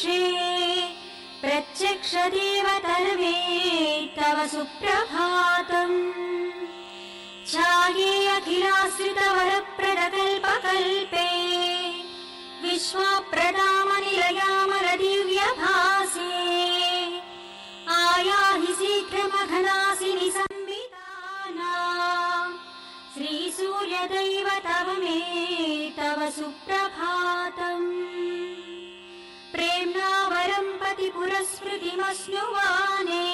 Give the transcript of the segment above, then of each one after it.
ईशे प्रत्यक्षदेवतरमे तव सुप्रभातम् छाये अखिलाश्रितवरप्रदकल्पकल्पे विश्वप्रदामनिलयामलदिव्यभासे आयाहि शीघ्रमघनासिनि संविधाना श्रीसूर्यदैवतव मे तव सुप्रभातम् प्रेम्णा वरं पतिपुरस्मृतिमस्नुवाने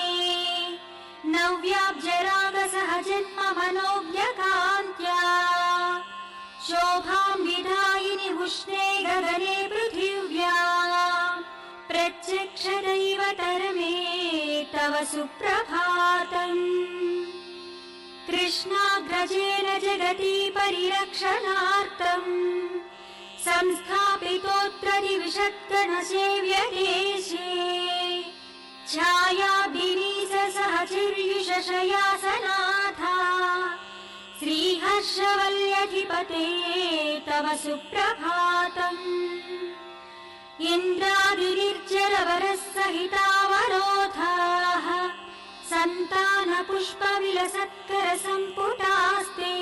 नव्याब्जरागसहजन्म मनोज्ञकान्त्या शोभां विधायिनि उष्णे गगने पृथिव्या प्रत्यक्षदैवतरमे तव सुप्रभातम् कृष्णाग्रजेन जगति परिरक्षणार्थम् संस्थापितोऽत्र दिविषद्गणसेव्यदेशे छायाभिनीसहचर्युषशयासनाथा श्रीहर्षवल्यधिपते तव सुप्रभातम् इन्द्रादिनिर्जरवरः सहितावरोधाः सन्तानपुष्पविलसत्करसम्पुटास्ते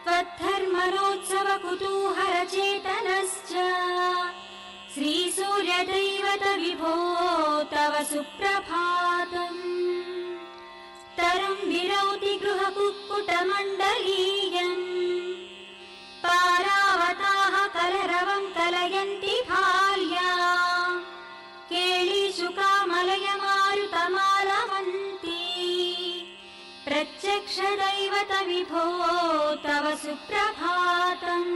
त्वद्धर्मणोत्सवकुतूहलचेतनश्च श्रीसूर्यदैवत विभो तव सुप्रभातम् तरं विरौति गृहकुक्कुटमण्डलीयम् पारावताः कलरवं कलयन्ति भार्या केळीशुकामलयमारुतमालवन्ती प्रत्यक्षदैवत विभो तव सुप्रभातम्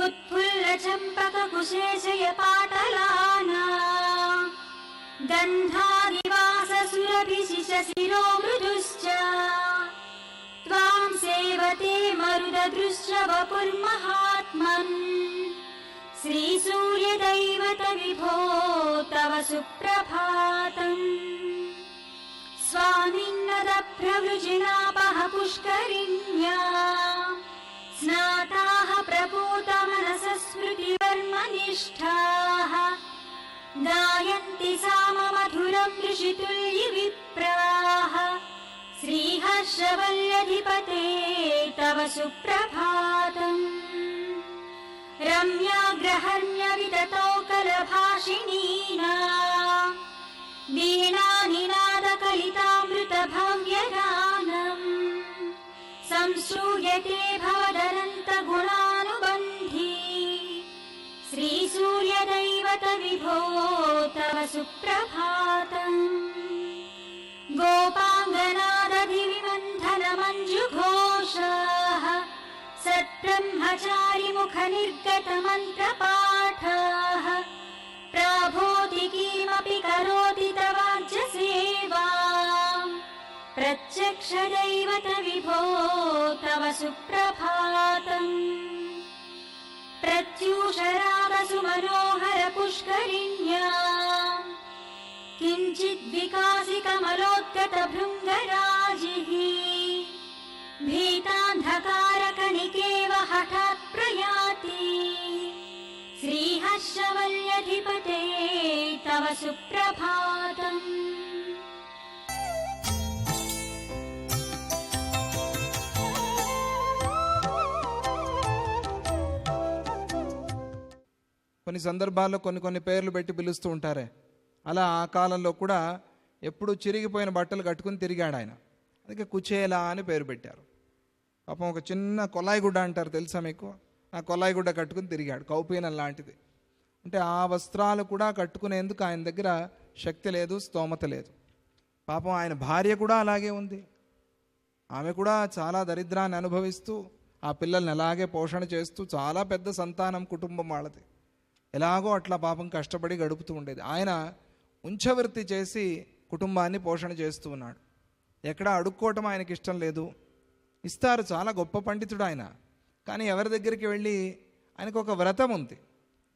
उत्फुल्लचम्पककुशेशयपाटलाना गन्धादिवाससुरभिशिशिरो मृदुश्च त्वां सेवते मरुददृश्च वपुर्महात्मन् श्रीसूर्यदैवत विभो तव सुप्रभातम् स्वामिन्नदप्रवृजिनापः पुष्करिण्या स्नाताः प्रपूतमनसः स्मृतिवर्मनिष्ठाः गायन्ति साममधुरं ऋषितुल्यविप्राः श्रीहर्षवल्यधिपते तव सुप्रभातम् रम्याग्रहण्यविततौ कलभाषिणीना वीणानिनादकलितामृतभव्यगानम् संश्रूयते भवदनन्तगुणानुबन्धी श्रीसूर्यदैवत विभो तव सुप्रभातम् गोपाङ्गनादधिविमन्थनमञ्जुघोषाः सत्ब्रह्मचारिमुखनिर्गतमन्त्रपाठाः प्राभोति किमपि करोति तवाज्यसेवाम् प्रत्यक्षदैवत विभो तव सुप्रभातम् प्रत्यूषरागसुमनोहर पुष्करिण्या किञ्चिद्विकासिकमलोद्गतभृङ्गराजिः भीतान्धकारकणिकेव हठात् प्रयाति श्रीहर्षवल्यधिपते तव सुप्रभातम् కొన్ని సందర్భాల్లో కొన్ని పేర్లు పెట్టి పిలుస్తూ ఉంటారే, అలా ఆ కాలంలో కూడా ఎప్పుడు చిరిగిపోయిన బట్టలు కట్టుకుని తిరిగాడు ఆయన. అందుకే కుచేలా అని పేరు పెట్టారు. పాపం ఒక చిన్న కొలాయి గుడ్డ అంటారు, తెలుసా మీకు? ఆ కొలాయి గుడ్డ కట్టుకుని తిరిగాడు, కౌపీనం లాంటిది. అంటే ఆ వస్త్రాలు కూడా కట్టుకునేందుకు ఆయన దగ్గర శక్తి లేదు, స్తోమత లేదు. పాపం ఆయన భార్య కూడా అలాగే ఉంది. ఆమె కూడా చాలా దరిద్రాన్ని అనుభవిస్తూ ఆ పిల్లల్ని అలాగే పోషణ చేస్తూ, చాలా పెద్ద సంతానం కుటుంబం వాళ్ళది, ఎలాగో అట్లా పాపం కష్టపడి గడుపుతూ ఉండేది. ఆయన ఉంచవృత్తి చేసి కుటుంబాన్ని పోషణ చేస్తూ ఉన్నాడు. ఎక్కడా అడుక్కోవటం ఆయనకి ఇష్టం లేదు. ఇస్తారు, చాలా గొప్ప పండితుడు ఆయన. కానీ ఎవరి దగ్గరికి వెళ్ళి, ఆయనకు ఒక వ్రతం ఉంది,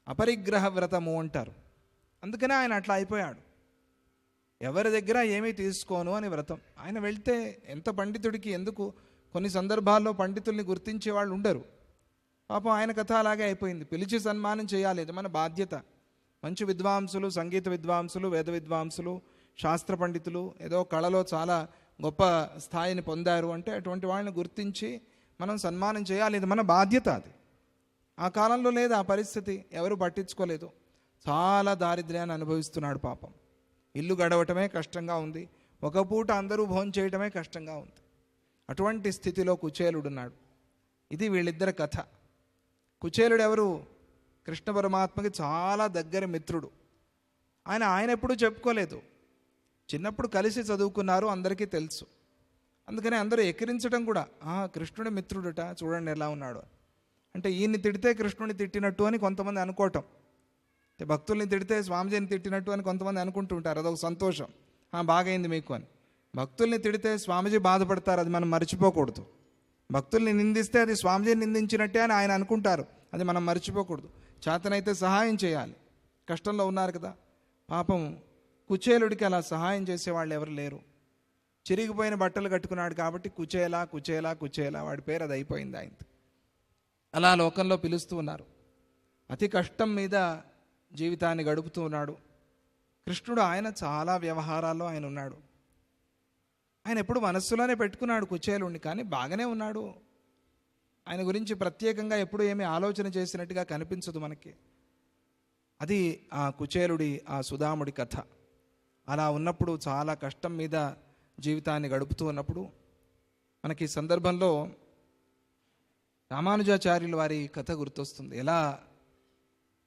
అపరిగ్రహ వ్రతము అంటారు. అందుకనే ఆయన అట్లా అయిపోయాడు. ఎవరి దగ్గర ఏమీ తీసుకోను అని వ్రతం. ఆయన వెళ్తే ఎంత పండితుడికి ఎందుకు, కొన్ని సందర్భాల్లో పండితుల్ని గుర్తించే వాళ్ళు ఉండరు. పాపం ఆయన కథ అలాగే అయిపోయింది. పిలిచి సన్మానం చేయాలి, ఇది మన బాధ్యత. మంచి విద్వాంసులు, సంగీత విద్వాంసులు, వేద విద్వాంసులు, శాస్త్ర పండితులు, ఏదో కళలో చాలా గొప్ప స్థాయిని పొందారు అంటే అటువంటి వాళ్ళని గుర్తించి మనం సన్మానం చేయాలి. ఇది మన బాధ్యత. అది ఆ కాలంలో లేదు ఆ పరిస్థితి, ఎవరు పట్టించుకోలేదు. చాలా దారిద్ర్యాన్ని అనుభవిస్తున్నాడు పాపం. ఇల్లు గడవటమే కష్టంగా ఉంది, ఒక పూట అందరూ భోజనం చేయటమే కష్టంగా ఉంది. అటువంటి స్థితిలో కుచేలుడున్నాడు. ఇది వీళ్ళిద్దరి కథ. కుచేలుడు ఎవరు? కృష్ణ పరమాత్మకి చాలా దగ్గర మిత్రుడు. ఆయన ఎప్పుడూ చెప్పుకోలేదు. చిన్నప్పుడు కలిసి చదువుకున్నారు, అందరికీ తెలుసు. అందుకని అందరూ ఎక్కిరించడం కూడా, కృష్ణుడి మిత్రుడుట, చూడండి ఎలా ఉన్నాడు అంటే ఈయన్ని తిడితే కృష్ణుని తిట్టినట్టు అని కొంతమంది అనుకోవటం, భక్తుల్ని తిడితే స్వామిజీని తిట్టినట్టు అని కొంతమంది అనుకుంటూ ఉంటారు. అదొక సంతోషం, బాగైంది మీకు అని. భక్తుల్ని తిడితే స్వామిజీ బాధపడతారు, అది మనం మర్చిపోకూడదు. భక్తుల్ని నిందిస్తే అది స్వామిజీని నిందించినట్టే అని ఆయన అనుకుంటారు, అది మనం మర్చిపోకూడదు. చేతనైతే సహాయం చేయాలి. కష్టంలో ఉన్నారు కదా పాపం. కుచేలుడికి అలా సహాయం చేసేవాళ్ళు ఎవరు లేరు. చిరిగిపోయిన బట్టలు కట్టుకున్నాడు కాబట్టి కుచేలా కుచేలా కుచేలా, వాడి పేరు అది అయిపోయింది ఆయనది. అలా లోకంలో పిలుస్తూ ఉన్నారు. అతి కష్టం మీద జీవితాన్ని గడుపుతూ ఉన్నాడు కృష్ణుడు. ఆయన చాలా వ్యవహారాల్లో ఆయన ఉన్నాడు. ఆయన ఎప్పుడు మనస్సులోనే పెట్టుకున్నాడు కుచేలుణ్ణి, కానీ బాగానే ఉన్నాడు. ఆయన గురించి ప్రత్యేకంగా ఎప్పుడు ఏమీ ఆలోచన చేసినట్టుగా కనిపించదు మనకి. అది ఆ కుచేలుడి, ఆ సుధాముడి కథ. అలా ఉన్నప్పుడు చాలా కష్టం మీద జీవితాన్ని గడుపుతూ ఉన్నప్పుడు మనకి ఈ సందర్భంలో రామానుజాచార్యుల వారి కథ గుర్తొస్తుంది. ఎలా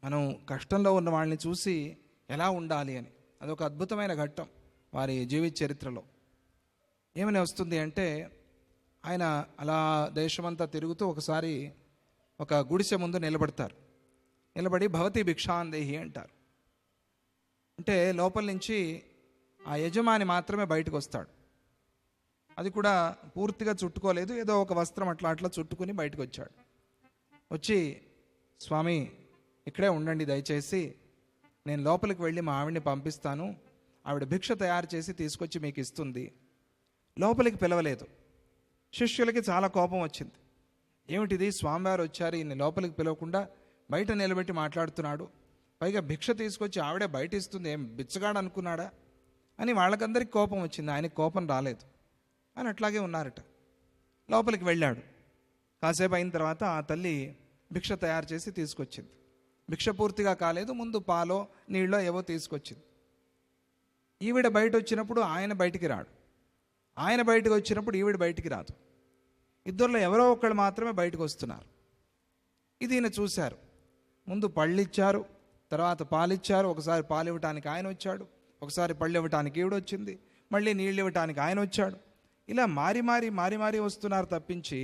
మనం కష్టంలో ఉన్న వాళ్ళని చూసి ఎలా ఉండాలి అని. అదొక అద్భుతమైన ఘట్టం వారి జీవిత చరిత్రలో. ఏమని వస్తుంది అంటే, ఆయన అలా దేశమంతా తిరుగుతూ ఒకసారి ఒక గుడిసె ముందు నిలబడతారు. నిలబడి భవతి భిక్షాందేహి అంటారు. అంటే లోపల నుంచి ఆ యజమాని మాత్రమే బయటకు వస్తాడు. అది కూడా పూర్తిగా చుట్టుకోలేదు, ఏదో ఒక వస్త్రం అట్లా అట్లా చుట్టుకుని బయటకు వచ్చాడు. వచ్చి, స్వామి ఇక్కడే ఉండండి దయచేసి, నేను లోపలికి వెళ్ళి మా ఆవిడ్ని పంపిస్తాను, ఆవిడ భిక్ష తయారు చేసి తీసుకొచ్చి మీకు ఇస్తుంది. లోపలికి పిలవలేదు. శిష్యులకి చాలా కోపం వచ్చింది. ఏమిటిది, స్వామివారు వచ్చారు, ఈయన్ని లోపలికి పిలవకుండా బయట నిలబెట్టి మాట్లాడుతున్నాడు, పైగా భిక్ష తీసుకొచ్చి ఆవిడే బయట ఇస్తుంది, ఏం బిచ్చగాడు అనుకున్నాడా అని వాళ్ళకందరికీ కోపం వచ్చింది. ఆయనకి కోపం రాలేదు. అని అట్లాగే ఉన్నారట. లోపలికి వెళ్ళాడు. కాసేపు అయిన తర్వాత ఆ తల్లి భిక్ష తయారు చేసి తీసుకొచ్చింది. భిక్ష పూర్తిగా కాలేదు, ముందు పాలో నీళ్ళో ఏవో తీసుకొచ్చింది. ఈవిడ బయట వచ్చినప్పుడు ఆయన బయటికి రాడు, ఆయన బయటకు వచ్చినప్పుడు ఈవిడ బయటికి రాదు. ఇద్దరిలో ఎవరో ఒకళ్ళు మాత్రమే బయటకు వస్తున్నారు. ఇది ఈయన చూశారు. ముందు పళ్ళు ఇచ్చారు, తర్వాత పాలు ఇచ్చారు. ఒకసారి పాలు ఇవ్వటానికి ఆయన వచ్చాడు, ఒకసారి పళ్ళు ఇవ్వటానికి ఈవిడ వచ్చింది, మళ్ళీ నీళ్ళు ఇవ్వటానికి ఆయన వచ్చాడు. ఇలా మారి మారి మారి మారి వస్తున్నారు తప్పించి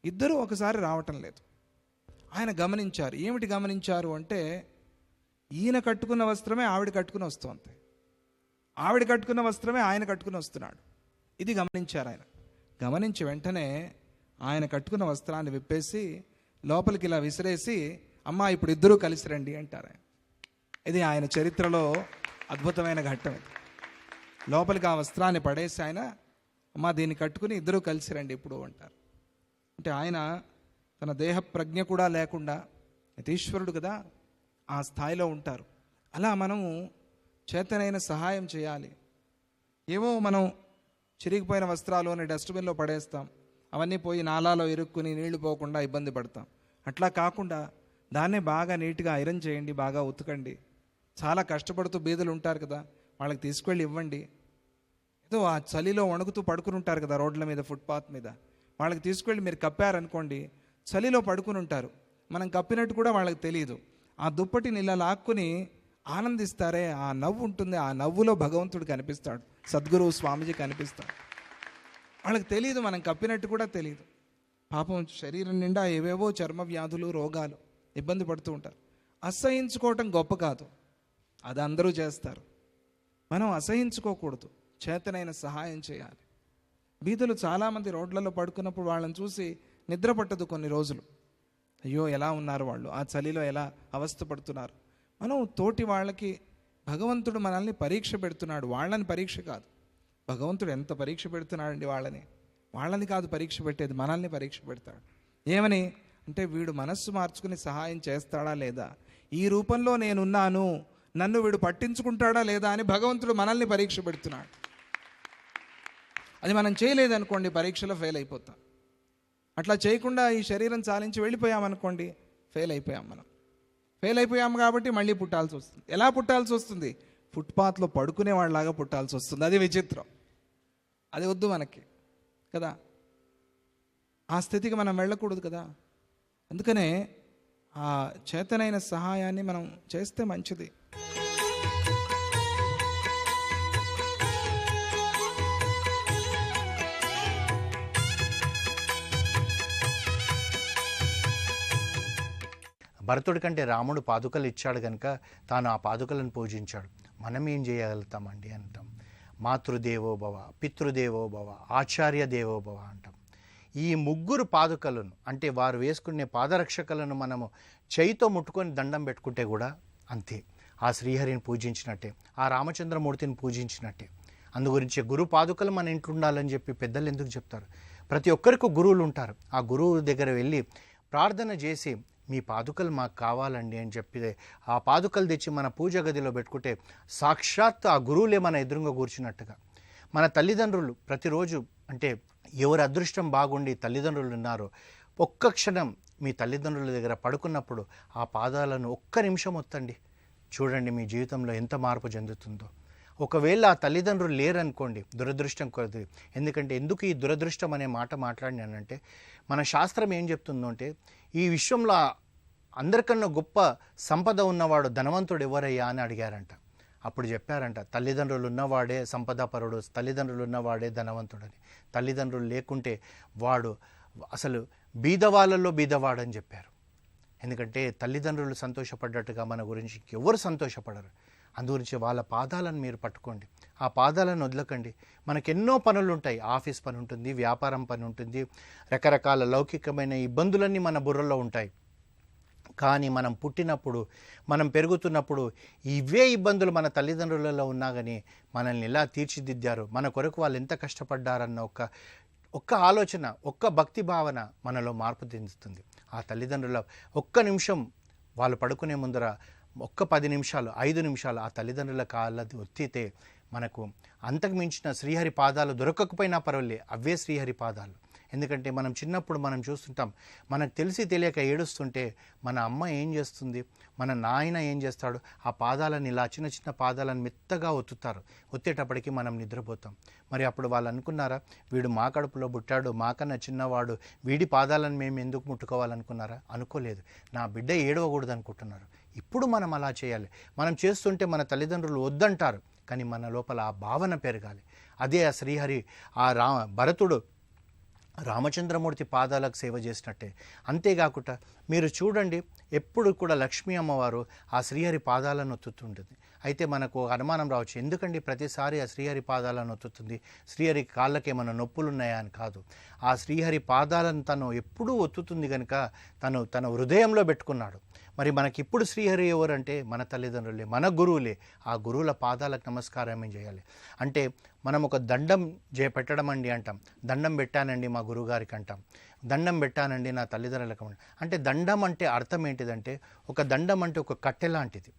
ఇద్దరూ ఒకసారి రావటం లేదు. ఆయన గమనించారు. ఏమిటి గమనించారు అంటే, ఈయన కట్టుకున్న వస్త్రమే ఆవిడ కట్టుకుని వస్తుంది, ఆవిడ కట్టుకున్న వస్త్రమే ఆయన కట్టుకుని వస్తున్నాడు. ఇది గమనించారు ఆయన. గమనించి వెంటనే ఆయన కట్టుకున్న వస్త్రాన్ని విప్పేసి లోపలికి ఇలా విసిరేసి, అమ్మా ఇప్పుడు ఇద్దరూ కలిసి రండి అంటారు ఆయన. ఇది ఆయన చరిత్రలో అద్భుతమైన ఘట్టం. ఇది లోపలికి ఆ వస్త్రాన్ని పడేసి ఆయన, అమ్మా దీన్ని కట్టుకుని ఇద్దరూ కలిసి రండి ఇప్పుడు అంటారు. అంటే ఆయన తన దేహ ప్రజ్ఞ కూడా లేకుండా, యతీశ్వరుడు కదా, ఆ స్థాయిలో ఉంటారు. అలా మనము చేతనైన సహాయం చేయాలి. ఏవో మనం చిరిగిపోయిన వస్త్రాలు డస్ట్బిన్లో పడేస్తాం, అవన్నీ పోయి నాలాలో ఇరుక్కుని నీళ్లు పోకుండా ఇబ్బంది పడతాం. అట్లా కాకుండా దాన్నే బాగా నీట్గా ఐరన్ చేయండి, బాగా ఉతకండి. చాలా కష్టపడుతూ బీదలు ఉంటారు కదా, వాళ్ళకి తీసుకెళ్ళి ఇవ్వండి. ఏదో ఆ చలిలో వణుకుతూ పడుకుని ఉంటారు కదా రోడ్ల మీద, ఫుట్పాత్ మీద, వాళ్ళకి తీసుకెళ్ళి మీరు కప్పారనుకోండి, చలిలో పడుకుని ఉంటారు. మనం కప్పినట్టు కూడా వాళ్ళకి తెలియదు. ఆ దుప్పటిని ఇలా లాక్కుని ఆనందిస్తారే, ఆ నవ్వు ఉంటుంది, ఆ నవ్వులో భగవంతుడు కనిపిస్తాడు, సద్గురువు స్వామిజీ కనిపిస్తాడు. వాళ్ళకి తెలియదు, మనం కప్పినట్టు కూడా తెలియదు. పాపం శరీరం నిండా ఏవేవో చర్మ వ్యాధులు, రోగాలు, ఇబ్బంది పడుతూ ఉంటారు. అసహించుకోవటం గొప్ప కాదు, అది అందరూ చేస్తారు. మనం అసహించుకోకూడదు, చేతనైన సహాయం చేయాలి. బీదలు చాలామంది రోడ్లలో పడుకున్నప్పుడు వాళ్ళని చూసి నిద్ర పట్టదు కొన్ని రోజులు. అయ్యో ఎలా ఉన్నారు వాళ్ళు, ఆ చలిలో ఎలా అవస్థ పడుతున్నారు. మనం తోటి వాళ్ళకి, భగవంతుడు మనల్ని పరీక్ష పెడుతున్నాడు, వాళ్ళని పరీక్ష కాదు. భగవంతుడు ఎంత పరీక్ష పెడుతున్నాడండి వాళ్ళని కాదు పరీక్ష పెట్టేది, మనల్ని పరీక్ష పెడతాడు. ఏమని అంటే, వీడు మనస్సు మార్చుకుని సహాయం చేస్తాడా లేదా, ఈ రూపంలో నేనున్నాను, నన్ను వీడు పట్టించుకుంటాడా లేదా అని భగవంతుడు మనల్ని పరీక్ష పెడుతున్నాడు. అది మనం చేయలేదనుకోండి, పరీక్షలో ఫెయిల్ అయిపోతాం. అట్లా చేయకుండా ఈ శరీరం చాలించి వెళ్ళిపోయామనుకోండి, ఫెయిల్ అయిపోయాం. మనం ఫెయిల్ అయిపోయాం కాబట్టి మళ్ళీ పుట్టాల్సి వస్తుంది. ఎలా పుట్టాల్సి వస్తుంది? ఫుట్పాత్లో పడుకునే వాళ్ళలాగా పుట్టాల్సి వస్తుంది. అది విచిత్రం. అది వద్దు మనకి కదా. ఆ స్థితికి మనం వెళ్ళకూడదు కదా. అందుకనే ఆ చేతనైన సహాయాన్ని మనం చేస్తే మంచిది. భరతుడి కంటే రాముడు పాదుకలు ఇచ్చాడు కనుక తాను ఆ పాదుకలను పూజించాడు. మనం ఏం చేయగలుగుతామండి అంటాం. మాతృదేవోభవ, పితృదేవోభవ, ఆచార్య దేవోభవ అంటాం. ఈ ముగ్గురు పాదుకలను అంటే వారు వేసుకునే పాదరక్షకలను మనము చేయితో ముట్టుకొని దండం పెట్టుకుంటే కూడా అంతే, ఆ శ్రీహరిని పూజించినట్టే, ఆ రామచంద్రమూర్తిని పూజించినట్టే. అందుగురించి గురు పాదుకలు మన ఇంట్లో ఉండాలని చెప్పి పెద్దలు ఎందుకు చెప్తారు? ప్రతి ఒక్కరికి గురువులు ఉంటారు. ఆ గురువు దగ్గర వెళ్ళి ప్రార్థన చేసి మీ పాదుకలు మాకు కావాలండి అని చెప్పి ఆ పాదుకలు తెచ్చి మన పూజ గదిలో పెట్టుకుంటే సాక్షాత్ ఆ గురువులే మన ఎదురుగా కూర్చున్నట్టుగా. మన తల్లిదండ్రులు ప్రతిరోజు అంటే ఎవరి అదృష్టం బాగుండి తల్లిదండ్రులు ఉన్నారో ఒక్క క్షణం మీ తల్లిదండ్రుల దగ్గర పడుకున్నప్పుడు ఆ పాదాలను ఒక్క నిమిషం ఒత్తండి, చూడండి మీ జీవితంలో ఎంత మార్పు చెందుతుందో. ఒకవేళ ఆ తల్లిదండ్రులు లేరనుకోండి, దురదృష్టం కొద్ది. ఎందుకంటే ఎందుకు ఈ దురదృష్టం అనే మాట మాట్లాడినానంటే, మన శాస్త్రం ఏం చెప్తుందో అంటే, ఈ విశ్వంలో అందరికన్నా గొప్ప సంపద ఉన్నవాడు ధనవంతుడు ఎవరయ్యా అని అడిగారంట. అప్పుడు చెప్పారంట, తల్లిదండ్రులు ఉన్నవాడే సంపదాపరుడు, తల్లిదండ్రులు ఉన్నవాడే ధనవంతుడని. తల్లిదండ్రులు లేకుంటే వాడు అసలు బీదవాళ్ళల్లో బీదవాడని చెప్పారు. ఎందుకంటే తల్లిదండ్రులు సంతోషపడ్డట్టుగా మన గురించి ఎవరు సంతోషపడరు. అందుగురించి వాళ్ళ పాదాలను మీరు పట్టుకోండి, ఆ పాదాలను వదలకండి. మనకెన్నో పనులు ఉంటాయి. ఆఫీస్ పని ఉంటుంది, వ్యాపారం పని ఉంటుంది, రకరకాల లౌకికమైన ఇబ్బందులన్నీ మన బుర్రలో ఉంటాయి. కానీ మనం పుట్టినప్పుడు, మనం పెరుగుతున్నప్పుడు ఇవే ఇబ్బందులు మన తల్లిదండ్రులలో ఉన్నా కానీ మనల్ని ఎలా తీర్చిదిద్దారు, మన కొరకు వాళ్ళు ఎంత కష్టపడ్డారన్న ఒక్క ఆలోచన, ఒక్క భక్తి భావన మనలో మార్పు చెందుతుంది. ఆ తల్లిదండ్రుల ఒక్క నిమిషం వాళ్ళు పడుకునే ముందర ఒక్క 10 నిమిషాలు 5 నిమిషాలు ఆ తల్లిదండ్రుల కాళ్ళది ఒత్తితే మనకు అంతకు మించిన శ్రీహరి పాదాలు దొరకకపోయినా పర్వాలే, అవే శ్రీహరి పాదాలు. ఎందుకంటే మనం చిన్నప్పుడు మనం చూస్తుంటాం, మనకు తెలిసి తెలియక ఏడుస్తుంటే మన అమ్మ ఏం చేస్తుంది, మన నాయన ఏం చేస్తాడు, ఆ పాదాలను ఇలా చిన్న చిన్న పాదాలను మెత్తగా ఒత్తుతారు. ఒత్తేటప్పటికి మనం నిద్రపోతాం. మరి అప్పుడు వాళ్ళు అనుకున్నారా, వీడు మా కడుపులో పుట్టాడు, మాకన్నా చిన్నవాడు, వీడి పాదాలను మేము ఎందుకు ముట్టుకోవాలనుకున్నారా? అనుకోలేదు. నా బిడ్డ ఏడవకూడదు అనుకుంటున్నారు. ఇప్పుడు మనం అలా చేయాలి. మనం చేస్తుంటే మన తల్లిదండ్రులు వద్దంటారు, కానీ మన లోపల ఆ భావన పెరగాలి. అదే ఆ శ్రీహరి, ఆ భరతుడు రామచంద్రమూర్తి పాదాలకు సేవ చేసినట్టే. అంతేకాకుండా మీరు చూడండి, ఎప్పుడు కూడా లక్ష్మీ అమ్మవారు ఆ శ్రీహరి పాదాలను ఒత్తుతుంటుంది. అయితే మనకు అనుమానం రావచ్చు, ఎందుకండి ప్రతిసారి ఆ శ్రీహరి పాదాలను ఒత్తుతుంది, శ్రీహరి కాళ్ళకి ఏమైనా నొప్పులు ఉన్నాయా అని. కాదు, ఆ శ్రీహరి పాదాలను తను ఎప్పుడూ ఒత్తుతుంది కనుక తన హృదయంలో పెట్టుకున్నాడు. మరి మనకిప్పుడు శ్రీహరి ఎవరంటే మన తల్లిదండ్రులే, మన గురువులే. ఆ గురువుల పాదాలకు నమస్కారం చేయాలి. అంటే మనం ఒక దండం పెట్టడం అండి అంటాం, దండం పెట్టానండి మా గురువుగారికి అంటాం, దండం పెట్టానండి నా తల్లిదండ్రులకు అంటే. దండం అంటే అర్థం ఏంటిదంటే, ఒక దండం అంటే ఒక కట్టె లాంటిది.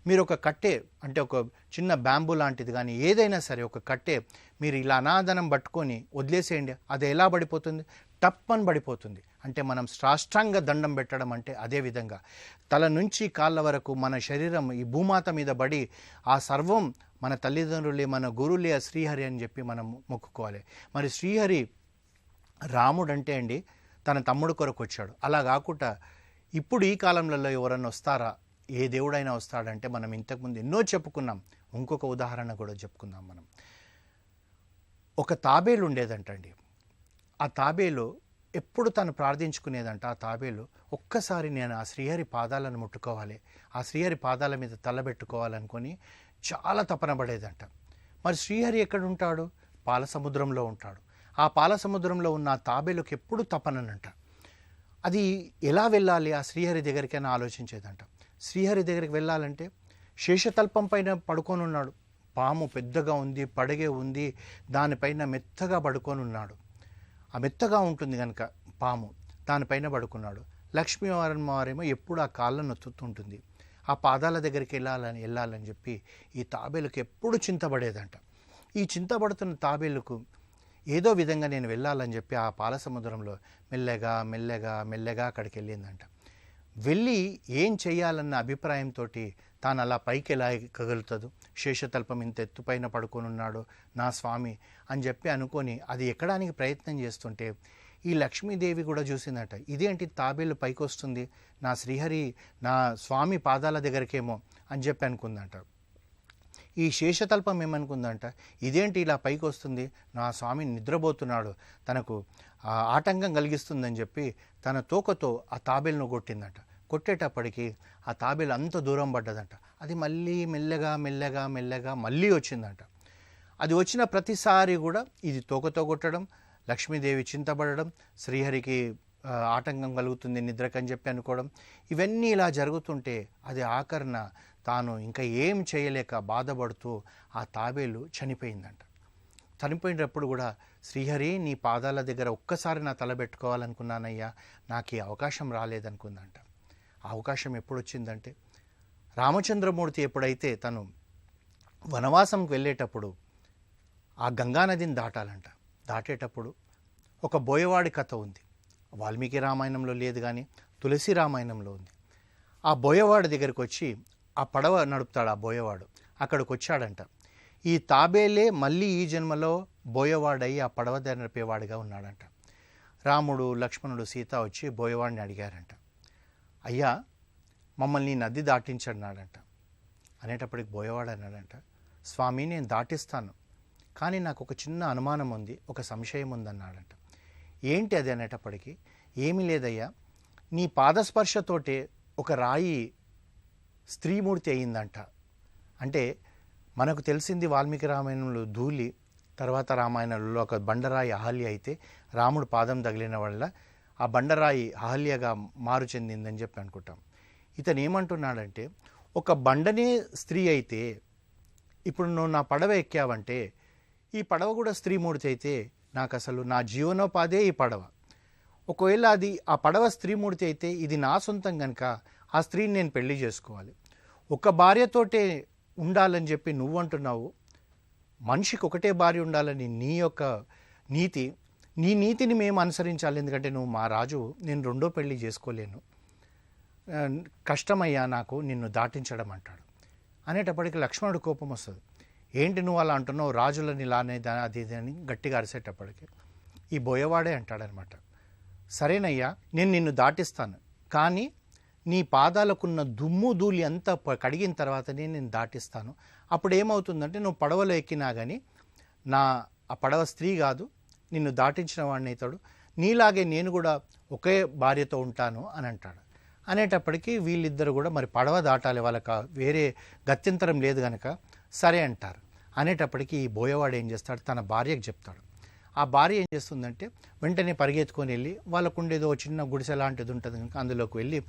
మీరు ఒక కట్టె అంటే ఒక చిన్న బ్యాంబూ లాంటిది కానీ ఏదైనా సరే ఒక కట్టె మీరు ఇలా అనాదనం పట్టుకొని వదిలేసేయండి, అది ఎలా పడిపోతుంది? టప్పని పడిపోతుంది. అంటే మనం సాష్టాంగ దండం పెట్టడం అంటే అదే విధంగా తల నుంచి కాళ్ళ వరకు మన శరీరం ఈ భూమాత మీద పడి ఆ సర్వం మన తల్లిదండ్రులే, మన గురువులే, ఆ శ్రీహరి అని చెప్పి మనం మొక్కుకోవాలి. మరి శ్రీహరి రాముడు అంటే అండి తన తమ్ముడు కొరకు వచ్చాడు. అలా కాకుండా ఇప్పుడు ఈ కాలంలో ఎవరన్నా వస్తారా, ఏ దేవుడైనా వస్తాడంటే మనం ఇంతకుముందు ఎన్నో చెప్పుకున్నాం. ఇంకొక ఉదాహరణ కూడా చెప్పుకుందాం మనం. ఒక తాబేలు ఉండేదంటండి. ఆ తాబేలు ఎప్పుడు తను ప్రార్థించుకునేదంట. ఆ తాబేలు ఒక్కసారి నేను ఆ శ్రీహరి పాదాలను ముట్టుకోవాలి, ఆ శ్రీహరి పాదాల మీద తలబెట్టుకోవాలనుకొని చాలా తపన పడేదంట. మరి శ్రీహరి ఎక్కడ ఉంటాడు? పాల సముద్రంలో ఉంటాడు. ఆ పాల సముద్రంలో ఉన్న ఆ తాబేలుకి ఎప్పుడు తపననంట. అది ఎలా వెళ్ళాలి ఆ శ్రీహరి దగ్గరికి అని ఆలోచించేదంట. శ్రీహరి దగ్గరికి వెళ్ళాలంటే శేషతల్పం పైన పడుకొని ఉన్నాడు. పాము పెద్దగా ఉంది, పడగే ఉంది, దానిపైన మెత్తగా పడుకొని ఉన్నాడు. ఆ మెత్తగా ఉంటుంది కనుక పాము దానిపైన పడుకున్నాడు. లక్ష్మీవారమ్మ వారేమో ఎప్పుడు ఆ కాళ్ళను ఒత్తుతుంటుంది. ఆ ఆ పాదాల దగ్గరికి వెళ్ళాలని చెప్పి ఈ తాబేలుకు ఎప్పుడు చింతపడేదంట. ఈ చింతపడుతున్న తాబేలుకు ఏదో విధంగా నేను వెళ్ళాలని చెప్పి ఆ పాల సముద్రంలో మెల్లగా మెల్లగా మెల్లగా అక్కడికి వెళ్ళిందంట. వెళ్ళి ఏం చేయాలన్న అభిప్రాయంతో తాను అలా పైకి ఎలా ఎక్కగలుగుతుందో, శేషతల్పం ఇంత ఎత్తుపైన పడుకొని ఉన్నాడు నా స్వామి అని చెప్పి అనుకొని అది ఎక్కడానికి ప్రయత్నం చేస్తుంటే ఈ లక్ష్మీదేవి కూడా చూసిందట, ఇదేంటి తాబేలు పైకి వస్తుంది, నా శ్రీహరి నా స్వామి పాదాల దగ్గరకేమో అని చెప్పి అనుకుందంట. ఈ శేషతల్పం ఏమనుకుందంట, ఇదేంటి ఇలా పైకి వస్తుంది, నా స్వామి నిద్రపోతున్నాడు, తనకు ఆటంకం కలిగిస్తుందని చెప్పి తన తోకతో ఆ తాబేలును కొట్టిందంట. కొట్టేటప్పటికి ఆ తాబేలు అంత దూరం పడ్డదంట. అది మళ్ళీ మెల్లగా మెల్లగా మెల్లగా మళ్ళీ వచ్చిందంట. అది వచ్చిన ప్రతిసారి కూడా ఇది తోకతో కొట్టడం, లక్ష్మీదేవి చింతపడడం, శ్రీహరికి ఆటంకం కలుగుతుంది నిద్రకని చెప్పి అనుకోవడం, ఇవన్నీ ఇలా జరుగుతుంటే అది ఆఖరణ తాను ఇంకా ఏం చేయలేక బాధపడుతూ ఆ తాబేలు చనిపోయిందంట. చనిపోయినప్పుడు కూడా శ్రీహరి నీ పాదాల దగ్గర ఒక్కసారి నా తల పెట్టుకోవాలనుకున్నానయ్యా, నాకు ఈ అవకాశం రాలేదనుకుందంట. ఆ అవకాశం ఎప్పుడు వచ్చిందంటే రామచంద్రమూర్తి ఎప్పుడైతే తను వనవాసంకి వెళ్ళేటప్పుడు ఆ గంగానదిని దాటాలంట. దాటేటప్పుడు ఒక బోయవాడి కథ ఉంది. వాల్మీకి రామాయణంలో లేదు కానీ తులసి రామాయణంలో ఉంది. ఆ బోయవాడి దగ్గరికి వచ్చి ఆ పడవ నడుపుతాడు. ఆ బోయవాడు అక్కడికి వచ్చాడంట. ఈ తాబేలే మళ్ళీ ఈ జన్మలో బోయవాడై ఆ పడవ నడిపేవాడిగా ఉన్నాడంట. రాముడు, లక్ష్మణుడు, సీత వచ్చి బోయవాడిని అడిగారంట, అయ్యా మమ్మల్ని నది దాటించన్నాడంట. అనేటప్పటికి బోయవాడు అన్నాడంట, స్వామి నేను దాటిస్తాను, కానీ నాకు ఒక చిన్న అనుమానం ఉంది, ఒక సంశయం ఉందన్నాడంట. ఏంటి అది అనేటప్పటికీ, ఏమీ లేదయ్యా, నీ పాదస్పర్శతోటే ఒక రాయి స్త్రీమూర్తి అయిందంట. అంటే మనకు తెలిసింది వాల్మీకి రామాయణంలో ధూళి, తర్వాత రామాయణంలో ఒక బండరాయి అహల్య అయితే రాముడు పాదం తగిలిన వల్ల ఆ బండరాయి అహల్యగా మారు చెందిందని చెప్పి అనుకుంటాం. ఇతను ఏమంటున్నాడంటే, ఒక బండనే స్త్రీ అయితే ఇప్పుడు నువ్వు నా పడవ ఎక్కావంటే ఈ పడవ కూడా స్త్రీమూర్తి అయితే నాకు అసలు నా జీవనోపాధే ఈ పడవ. ఒకవేళ అది ఆ పడవ స్త్రీమూర్తి అయితే ఇది నా సొంతం కనుక ఆ స్త్రీని నేను పెళ్లి చేసుకోవాలి. ఒక భార్యతోటే ఉండాలని చెప్పి నువ్వు అంటున్నావు, మనిషికి ఒకటే భార్య ఉండాలని నీ యొక్క నీతి, నీ నీతిని మేము అనుసరించాలి, ఎందుకంటే నువ్వు మా రాజు, నేను రెండో పెళ్లి చేసుకోలేను, కష్టమయ్యా నాకు నిన్ను దాటించడం అంటాడు. అనేటప్పటికి లక్ష్మణుడు కోపం వస్తుంది. ఏంటి నువ్వు అలా అంటున్నావు, రాజులని ఇలానే అది ఇది అని గట్టిగా అరిసేటప్పటికి ఈ బోయవాడే అంటాడనమాట, సరేనయ్యా నేను నిన్ను దాటిస్తాను, కానీ నీ పాదాలకున్న దుమ్ము ధూళి అంతా కడిగిన తర్వాతనే నేను దాటిస్తాను. అప్పుడు ఏమవుతుందంటే నువ్వు పడవలో ఎక్కినా కానీ ఆ పడవ స్త్రీ కాదు, నిన్ను దాటించిన వాడిని అవుతాడు, నీలాగే నేను కూడా ఒకే భార్యతో ఉంటాను అని అంటాడు. అనేటప్పటికీ వీళ్ళిద్దరు కూడా మరి పడవ దాటాలి, వాళ్ళకి వేరే గత్యంతరం లేదు కనుక సరే అంటారు. అనేటప్పటికీ ఈ బోయవాడు ఏం చేస్తాడు, తన భార్యకు చెప్తాడు. ఆ భార్య ఏం చేస్తుందంటే వెంటనే పరిగెత్తుకొని వెళ్ళి వాళ్ళకు ఉండేదో చిన్న గుడిసె లాంటిది ఉంటుంది కనుక అందులోకి వెళ్ళి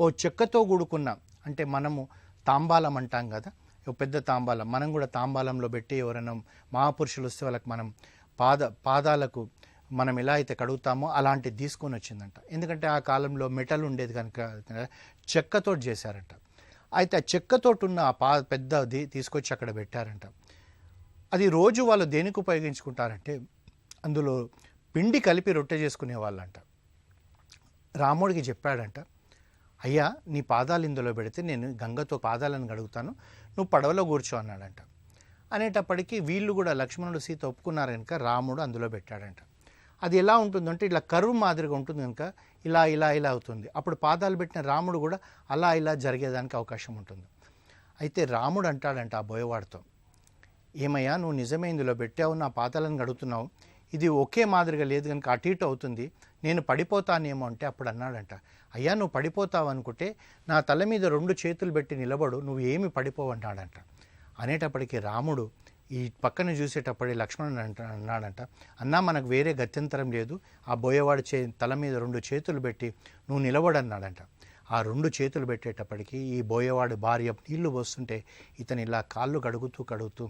ఓ చెక్కతో కూడుకున్న, అంటే మనము తాంబాలం అంటాం కదా, ఓ పెద్ద తాంబాలం, మనం కూడా తాంబాలంలో పెట్టి ఎవరైనా మహాపురుషులు వస్తే వాళ్ళకి మనం పాదాలకు మనం ఎలా అయితే కడుగుతామో అలాంటిది తీసుకొని వచ్చిందంట. ఎందుకంటే ఆ కాలంలో మెటల్ ఉండేది కనుక చెక్కతో చేశారంట. అయితే ఆ చెక్కతోటి ఉన్న ఆ పెద్దది తీసుకొచ్చి అక్కడ పెట్టారంట. అది రోజు వాళ్ళు దేనికి ఉపయోగించుకుంటారంటే అందులో పిండి కలిపి రొట్టె చేసుకునే వాళ్ళంట. రాముడికి చెప్పాడంట, అయ్యా నీ పాదాలు ఇందులో పెడితే నేను గంగతో పాదాలను గడుగుతాను, నువ్వు పడవలో కూర్చో అన్నాడంట. అనేటప్పటికీ వీళ్ళు కూడా లక్ష్మణుడు సీత ఒప్పుకున్నారు కనుక రాముడు అందులో పెట్టాడంట. అది ఎలా ఉంటుందంటే ఇలా కరువు మాదిరిగా ఉంటుంది కనుక ఇలా ఇలా ఇలా అవుతుంది. అప్పుడు పాదాలు పెట్టిన రాముడు కూడా అలా ఇలా జరిగేదానికి అవకాశం ఉంటుంది. అయితే రాముడు అంటాడంట ఆ బోయవాడితో, ఏమయ్యా నువ్వు నిజమే ఇందులో పెట్టావు, నా పాదాలను గడుగుతున్నావు, ఇది ఒకే మాదిరిగా లేదు కనుక అటు ఇటు అవుతుంది, నేను పడిపోతానేమో అంటే అప్పుడు అన్నాడంట, అయ్యా నువ్వు పడిపోతావు అనుకుంటే నా తల మీద 2 చేతులు పెట్టి నిలబడు, నువ్వు ఏమి పడిపోవు అన్నాడంట. అనేటప్పటికీ రాముడు ఈ పక్కన చూసేటప్పుడే లక్ష్మణుడు అన్నాడంట, అన్నా మనకు వేరే గత్యంతరం లేదు, ఆ బోయవాడి తల మీద 2 చేతులు పెట్టి నువ్వు నిలబడన్నాడంట. ఆ 2 చేతులు పెట్టేటప్పటికి ఈ బోయవాడి భార్య నీళ్లు పోస్తుంటే ఇతను ఇలా కాళ్ళు కడుగుతూ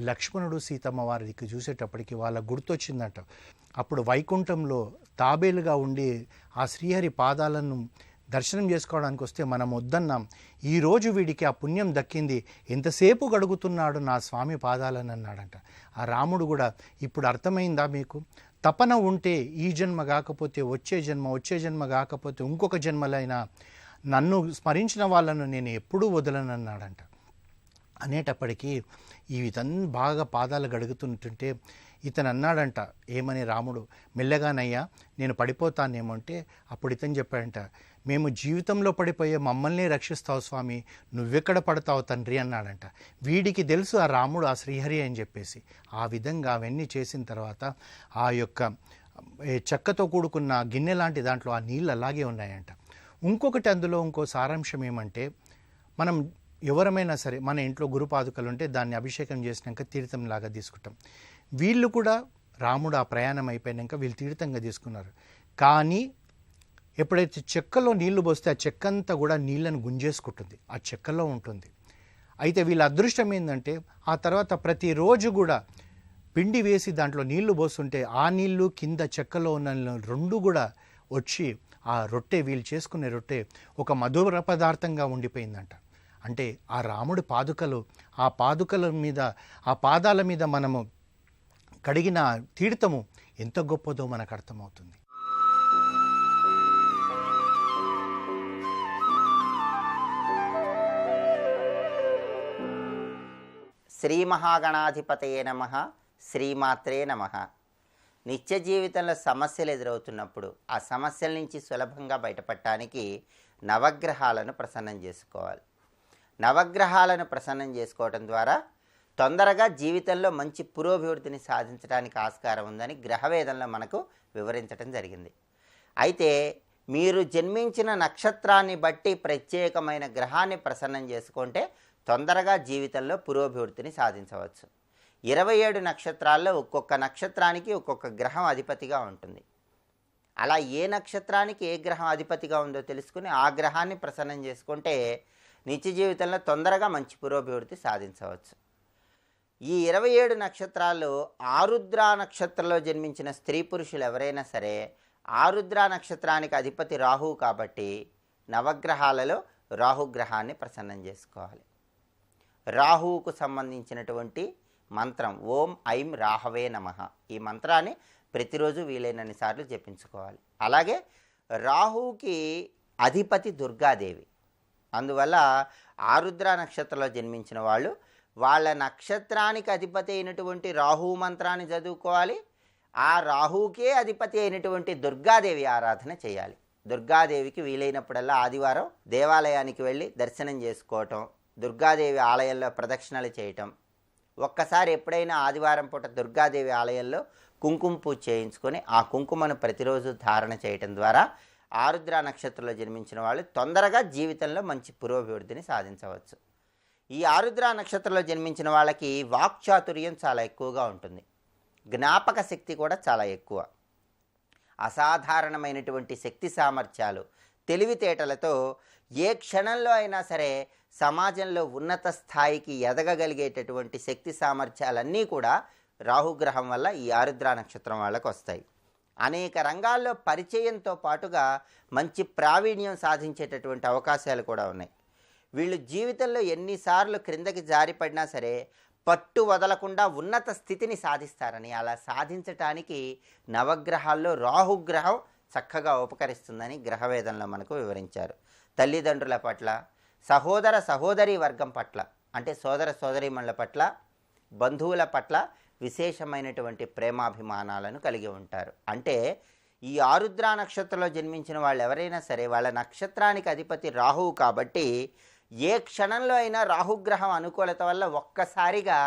లక్ష్మణుడు సీతమ్మ వారికి చూసేటప్పటికి వాళ్ళ గుర్తొచ్చిందంట. అప్పుడు వైకుంఠంలో తాబేలుగా ఉండి ఆ శ్రీహరి పాదాలను దర్శనం చేసుకోవడానికి వస్తే మనం వద్దన్నాం. ఈరోజు వీడికి ఆ పుణ్యం దక్కింది, ఎంతసేపు గడుగుతున్నాడు నా స్వామి పాదాలని అన్నాడంట. ఆ రాముడు కూడా ఇప్పుడు అర్థమైందా మీకు? తపన ఉంటే ఈ జన్మ కాకపోతే వచ్చే జన్మ కాకపోతే ఇంకొక జన్మలైనా నన్ను స్మరించిన వాళ్ళను నేను ఎప్పుడూ వదలనన్నాడంట. అనేటప్పటికీ ఇతను బాగా పాదాలు గడుగుతుంటుంటే ఇతను అన్నాడంట, ఏమని రాముడు, మెల్లగానయ్యా నేను పడిపోతానేమో అంటే, అప్పుడు ఇతను చెప్పాడంట, మేము జీవితంలో పడిపోయే మమ్మల్ని రక్షిస్తావు స్వామి, నువ్వెక్కడ పడతావు తండ్రి అన్నాడంట. వీడికి తెలుసు ఆ రాముడు ఆ శ్రీహరి అని చెప్పేసి. ఆ విధంగా అవన్నీ చేసిన తర్వాత ఆ యొక్క చెక్కతో కూడుకున్న గిన్నె లాంటి దాంట్లో ఆ నీళ్ళు అలాగే ఉన్నాయంట. ఇంకొకటి అందులో ఇంకో సారాంశం ఏమంటే, మనం ఎవరమైనా సరే మన ఇంట్లో గురుపాదుకలు ఉంటే దాన్ని అభిషేకం చేసినాక తీర్థంలాగా తీసుకుంటాం. వీళ్ళు కూడా రాముడు ఆ ప్రయాణం అయిపోయాక వీళ్ళు తీర్థంగా తీసుకున్నారు. కానీ ఎప్పుడైతే చెక్కలో నీళ్లు పోస్తే ఆ చెక్క అంతా కూడా నీళ్ళను గుంజేసుకుంటుంది, ఆ చెక్కలో ఉంటుంది. అయితే వీళ్ళ అదృష్టం ఏంటంటే ఆ తర్వాత ప్రతిరోజు కూడా పిండి వేసి దాంట్లో నీళ్లు పోస్తుంటే ఆ నీళ్లు కింద చెక్కలో ఉన్న రెండు కూడా వచ్చి ఆ రొట్టె, వీళ్ళు చేసుకునే రొట్టె ఒక మధుర పదార్థంగా ఉండిపోయిందంట. అంటే ఆ రాముడి పాదుకలు, ఆ పాదుకల మీద, ఆ పాదాల మీద మనము కడిగిన తీర్థము ఎంత గొప్పదో మనకు అర్థమవుతుంది. శ్రీ మహాగణాధిపతయే నమః. శ్రీమాత్రే నమః. నిత్య జీవితంలో సమస్యలు ఎదురవుతున్నప్పుడు ఆ సమస్యల నుంచి సులభంగా బయటపడటానికి నవగ్రహాలను ప్రసన్నం చేసుకోవాలి. నవగ్రహాలను ప్రసన్నం చేసుకోవటం ద్వారా తొందరగా జీవితంలో మంచి పురోభివృద్ధిని సాధించడానికి ఆస్కారం ఉందని గ్రహవేదంలో మనకు వివరించడం జరిగింది. అయితే మీరు జన్మించిన నక్షత్రాన్ని బట్టి ప్రత్యేకమైన గ్రహాన్ని ప్రసన్నం చేసుకుంటే తొందరగా జీవితంలో పురోభివృద్ధిని సాధించవచ్చు. 27 నక్షత్రాల్లో ఒక్కొక్క నక్షత్రానికి ఒక్కొక్క గ్రహం అధిపతిగా ఉంటుంది. అలా ఏ నక్షత్రానికి ఏ గ్రహం అధిపతిగా ఉందో తెలుసుకుని ఆ గ్రహాన్ని ప్రసన్నం చేసుకుంటే నిత్య జీవితంలో తొందరగా మంచి పురోభివృద్ధి సాధించవచ్చు. ఈ 27 నక్షత్రాలు ఆరుద్ర నక్షత్రంలో జన్మించిన స్త్రీ పురుషులు ఎవరైనా సరే ఆరుద్ర నక్షత్రానికి అధిపతి రాహువు కాబట్టి నవగ్రహాలలో రాహుగ్రహాన్ని ప్రసన్నం చేసుకోవాలి. రాహువుకు సంబంధించినటువంటి మంత్రం ఓం ఐం రాహవే నమః, ఈ మంత్రాన్ని ప్రతిరోజు వీలైనన్ని సార్లు జపించుకోవాలి. అలాగే రాహువుకి అధిపతి దుర్గాదేవి. అందువల్ల ఆరుద్ర నక్షత్రంలో జన్మించిన వాళ్ళు వాళ్ళ నక్షత్రానికి అధిపతి అయినటువంటి రాహువు మంత్రాన్ని చదువుకోవాలి. ఆ రాహువుకే అధిపతి అయినటువంటి దుర్గాదేవి ఆరాధన చేయాలి. దుర్గాదేవికి వీలైనప్పుడల్లా ఆదివారం దేవాలయానికి వెళ్ళి దర్శనం చేసుకోవటం, దుర్గాదేవి ఆలయంలో ప్రదక్షిణలు చేయటం, ఒక్కసారి ఎప్పుడైనా ఆదివారం పూట దుర్గాదేవి ఆలయంలో కుంకుమ పూజ చేయించుకొని ఆ కుంకుమను ప్రతిరోజు ధారణ చేయటం ద్వారా ఆరుద్ర నక్షత్రంలో జన్మించిన వాళ్ళు తొందరగా జీవితంలో మంచి పురోభివృద్ధిని సాధించవచ్చు. ఈ ఆరుద్ర నక్షత్రంలో జన్మించిన వాళ్ళకి వాక్చాతుర్యం చాలా ఎక్కువగా ఉంటుంది, జ్ఞాపక శక్తి కూడా చాలా ఎక్కువ, అసాధారణమైనటువంటి శక్తి సామర్థ్యాలు, తెలివితేటలతో ఏ క్షణంలో అయినా సరే సమాజంలో ఉన్నత స్థాయికి ఎదగగలిగేటటువంటి శక్తి సామర్థ్యాలన్నీ కూడా రాహుగ్రహం వల్ల ఈ ఆరుద్ర నక్షత్రం వాళ్ళకు వస్తాయి. అనేక రంగాల్లో పరిచయంతో పాటుగా మంచి ప్రావీణ్యం సాధించేటటువంటి అవకాశాలు కూడా ఉన్నాయి. వీళ్ళు జీవితంలో ఎన్నిసార్లు క్రిందకి జారిపడినా సరే పట్టు వదలకుండా ఉన్నత స్థితిని సాధిస్తారని, అలా సాధించటానికి నవగ్రహాల్లో రాహుగ్రహం చక్కగా ఉపకరిస్తుందని గ్రహవేదంలో మనకు వివరించారు. తల్లిదండ్రుల పట్ల, సహోదర సహోదరీ వర్గం పట్ల, అంటే సోదర సోదరీమణుల పట్ల, బంధువుల పట్ల విశేషమైనటువంటి ప్రేమాభిమానాలను కలిగి ఉంటారు. అంటే ఈ ఆరుద్ర నక్షత్రంలో జన్మించిన వాళ్ళు ఎవరైనా సరే వాళ్ళ నక్షత్రానికి అధిపతి రాహువు కాబట్టి ఏ క్షణంలో అయినా రాహుగ్రహం అనుకూలత వల్ల ఒక్కసారిగా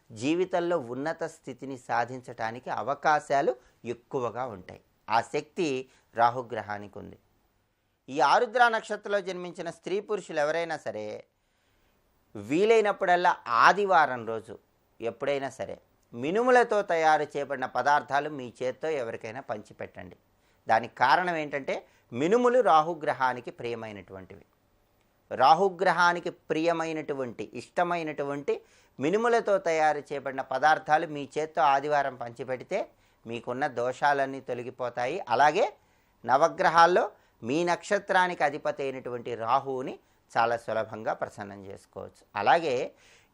జీవితంలో ఉన్నత స్థితిని సాధించటానికి అవకాశాలు ఎక్కువగా ఉంటాయి. ఆ శక్తి రాహుగ్రహానికి ఉంది. ఈ ఆరుద్ర నక్షత్రంలో జన్మించిన స్త్రీ పురుషులు ఎవరైనా సరే వీలైనప్పుడల్లా ఆదివారం రోజు ఎప్పుడైనా సరే మినుములతో తయారు చేయబడిన పదార్థాలు మీ చేత్తో ఎవరికైనా పంచిపెట్టండి. దానికి కారణం ఏంటంటే మినుములు రాహుగ్రహానికి ప్రియమైనటువంటివి. రాహుగ్రహానికి ప్రియమైనటువంటి ఇష్టమైనటువంటి మినుములతో తయారు చేయబడిన పదార్థాలు మీ చేత్తో ఆదివారం పంచిపెడితే మీకున్న దోషాలన్నీ తొలగిపోతాయి. అలాగే నవగ్రహాల్లో మీ నక్షత్రానికి అధిపతి అయినటువంటి రాహువుని చాలా సులభంగా ప్రసన్నం చేసుకోవచ్చు. అలాగే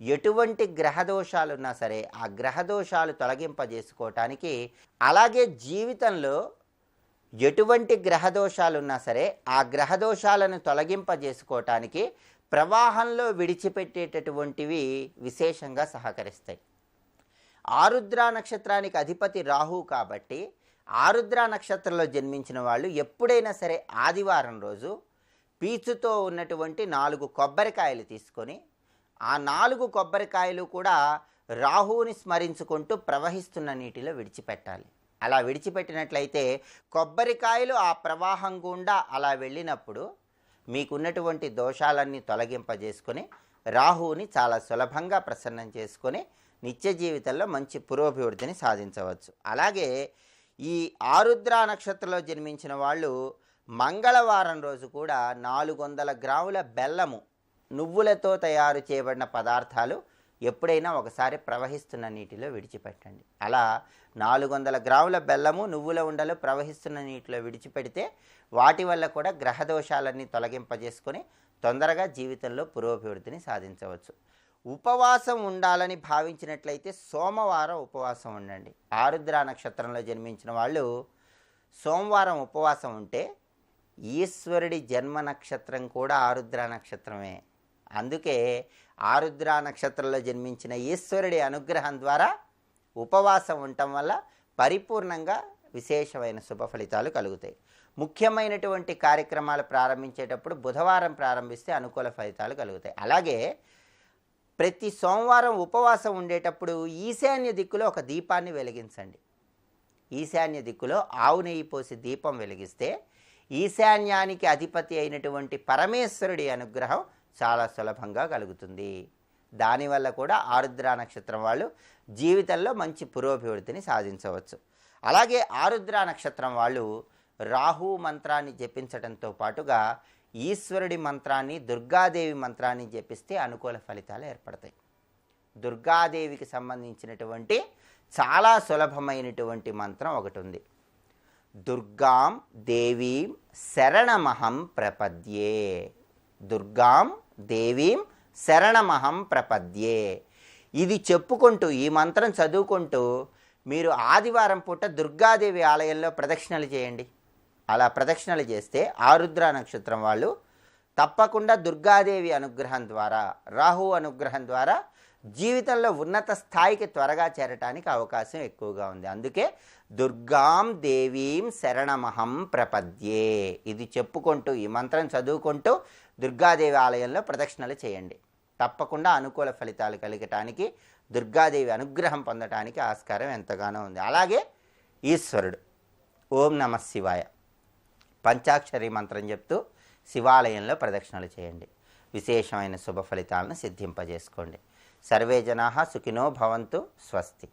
ఎటువంటి గ్రహదోషాలు ఉన్నా సరే ఆ గ్రహదోషాలు తొలగింపజేసుకోవటానికి, అలాగే జీవితంలో ఎటువంటి గ్రహదోషాలు ఉన్నా సరే ఆ గ్రహదోషాలను తొలగింపజేసుకోవటానికి ప్రవాహంలో విడిచిపెట్టేటటువంటివి విశేషంగా సహకరిస్తాయి. ఆరుద్ర నక్షత్రానికి అధిపతి రాహు కాబట్టి ఆరుద్ర నక్షత్రంలో జన్మించిన వాళ్ళు ఎప్పుడైనా సరే ఆదివారం రోజు పీచుతో ఉన్నటువంటి 4 కొబ్బరికాయలు తీసుకొని ఆ 4 కొబ్బరికాయలు కూడా రాహువుని స్మరించుకుంటూ ప్రవహిస్తున్న నీటిలో విడిచిపెట్టాలి. అలా విడిచిపెట్టినట్లయితే కొబ్బరికాయలు ఆ ప్రవాహం గుండా అలా వెళ్ళినప్పుడు మీకున్నటువంటి దోషాలన్నీ తొలగింపజేసుకొని రాహువుని చాలా సులభంగా ప్రసన్నం చేసుకొని నిత్య జీవితంలో మంచి పురోభివృద్ధిని సాధించవచ్చు. అలాగే ఈ ఆరుద్ర నక్షత్రంలో జన్మించిన వాళ్ళు మంగళవారం రోజు కూడా 400 గ్రాముల బెల్లము, నువ్వులతో తయారు చేయబడిన పదార్థాలు ఎప్పుడైనా ఒకసారి ప్రవహిస్తున్న నీటిలో విడిచిపెట్టండి. అలా 400 గ్రాముల బెల్లము, నువ్వుల ఉండలు ప్రవహిస్తున్న నీటిలో విడిచిపెడితే వాటి వల్ల కూడా గ్రహదోషాలన్నీ తొలగింపజేసుకొని తొందరగా జీవితంలో పురోభివృద్ధిని సాధించవచ్చు. ఉపవాసం ఉండాలని భావించినట్లయితే సోమవారం ఉపవాసం ఉండండి. ఆరుద్ర నక్షత్రంలో జన్మించిన వాళ్ళు సోమవారం ఉపవాసం ఉంటే ఈశ్వరుడి జన్మ నక్షత్రం కూడా ఆరుద్ర నక్షత్రమే. అందుకే ఆరుద్ర నక్షత్రంలో జన్మించిన ఈశ్వరుడి అనుగ్రహం ద్వారా ఉపవాసం ఉండటం వల్ల పరిపూర్ణంగా విశేషమైన శుభ ఫలితాలు కలుగుతాయి. ముఖ్యమైనటువంటి కార్యక్రమాలు ప్రారంభించేటప్పుడు బుధవారం ప్రారంభిస్తే అనుకూల ఫలితాలు కలుగుతాయి. అలాగే ప్రతి సోమవారం ఉపవాసం ఉండేటప్పుడు ఈశాన్య దిక్కులో ఒక దీపాన్ని వెలిగించండి. ఈశాన్య దిక్కులో ఆవు నెయ్యి పోసి దీపం వెలిగిస్తే ఈశాన్యానికి అధిపతి అయినటువంటి పరమేశ్వరుడి అనుగ్రహం చాలా సులభంగా కలుగుతుంది. దానివల్ల కూడా ఆరుద్ర నక్షత్రం వాళ్ళు జీవితంలో మంచి పురోభివృద్ధిని సాధించవచ్చు. అలాగే ఆరుద్ర నక్షత్రం వాళ్ళు రాహు మంత్రాన్ని జపించడంతో పాటుగా ఈశ్వరుడి మంత్రాన్ని, దుర్గాదేవి మంత్రాన్ని జపిస్తే అనుకూల ఫలితాలు ఏర్పడతాయి. దుర్గాదేవికి సంబంధించినటువంటి చాలా సులభమైనటువంటి మంత్రం ఒకటి ఉంది. దుర్గాం దేవీం శరణమహం ప్రపద్యే. దుర్గాం దేవీం శరణమహం ప్రపద్యే. ఇది చెప్పుకుంటూ, ఈ మంత్రం చదువుకుంటూ మీరు ఆదివారం పూట దుర్గాదేవి ఆలయంలో ప్రదక్షిణలు చేయండి. అలా ప్రదక్షిణలు చేస్తే ఆరుద్ర నక్షత్రం వాళ్ళు తప్పకుండా దుర్గాదేవి అనుగ్రహం ద్వారా, రాహు అనుగ్రహం ద్వారా జీవితంలో ఉన్నత స్థాయికి త్వరగా చేరటానికి అవకాశం ఎక్కువగా ఉంది. అందుకే దుర్గాం దేవీం శరణమహం ప్రపద్యే. ఇది చెప్పుకుంటూ, ఈ మంత్రం చదువుకుంటూ దుర్గాదేవి ఆలయంలో ప్రదక్షిణలు చేయండి. తప్పకుండా అనుకూల ఫలితాలు కలగటానికి, దుర్గాదేవి అనుగ్రహం పొందటానికి ఆస్కారం ఎంతగానో ఉంది. అలాగే ఈశ్వరుడు ఓం నమః శివాయ పంచాక్షరి మంత్రం చెప్తూ శివాలయంలో ప్రదక్షిణలు చేయండి. విశేషమైన శుభ ఫలితాలను సిద్ధింపజేసుకోండి. సర్వే జనాః సుఖినో భవంతు. స్వస్తి.